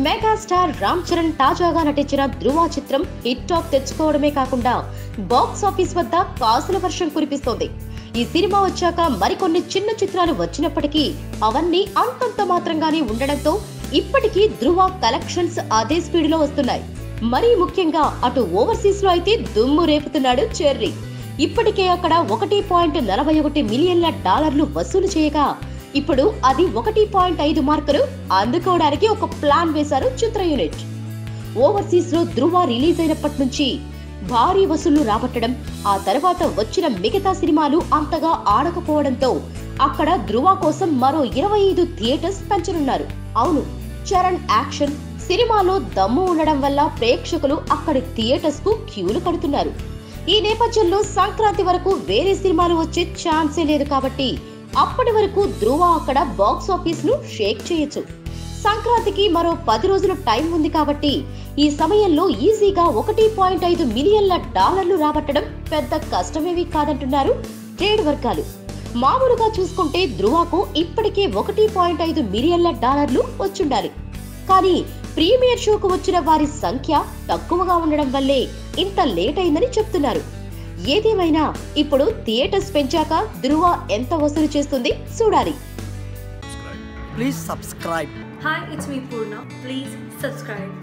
Megastar Ram Charan తాజాగా నటించిన ధృవ చిత్రం హిట్ టాక్ తెచ్చుకోవడమే కాకుండా బాక్స్ ఆఫీస్ వద్ద కాసుల వర్షం కురిపిస్తోంది. ఈ సినిమా వచ్చాక మరికొన్ని చిన్న చిత్రాలు వచ్చినప్పటికీ అవన్నీ అంతంత మాత్రంగానే ఉండడంతో ఇప్పటికీ ధృవ కలెక్షన్స్ అదే స్పీడ్ లో వస్తున్నాయి. మరీ ముఖ్యంగా అటు ఓవర్సీస్ లో అయితే దుమ్ము రేపుతున్నాడు చెర్రీ. ఇప్పటికే అక్కడ 1.41 మిలియన్ల వసూలు చేయగా ఇప్పుడు అది 1.5 మార్కులు అందుకోవడానికి ఒక ప్లాన్ వేశారు చిత్ర యూనిట్. ఓవర్సీస్ లో ధృవ రిలీజ్ అయినప్పటి నుంచి భారీ వసూళ్లు రాబట్టడం, ఆ తర్వాత వచ్చిన మిగతా సినిమాలు అంతగా ఆడకపోవడంతో అక్కడ ధృవ కోసం మరో 25 థియేటర్స్ పెంచనున్నారు. అవును, చరణ్ యాక్షన్ సినిమాలో దమ్ము ఉండడం వల్ల ప్రేక్షకులు అక్కడి థియేటర్స్ కు క్యూలు కడుతున్నారు. ఈ నేపథ్యంలో సంక్రాంతి వరకు వేరే సినిమాలు వచ్చే ఛాన్సే లేదు కాబట్టి అప్పటి వరకు ధృవ అక్కడ బాక్స్ ఆఫీస్ ను షేక్ చేయొచ్చు. సంక్రాంతికి మరో 10 రోజులు టైం ఉంది కాబట్టి ఈ సమయంలో ఈజీగా 1.5 మిలియన్ల రాబట్టడం పెద్ద కష్టమేమీ కాదంటున్నారు ట్రేడ్ వర్గాలు. మామూలుగా చూసుకుంటే ధృవకు ఇప్పటికే 1.5 మిలియన్ల వచ్చుండాలి. కానీ ప్రీమియర్ షోకు వచ్చిన వారి సంఖ్య తక్కువగా ఉండడం వల్లే ఇంత లేట్ అయిందని చెప్తున్నారు. ఏదేమైనా ఇప్పుడు థియేటర్స్ పెంచాక ధృవ ఎంత వసూలు చేస్తుంది చూడాలి. Please subscribe. Hi, it's me Purna. Please subscribe.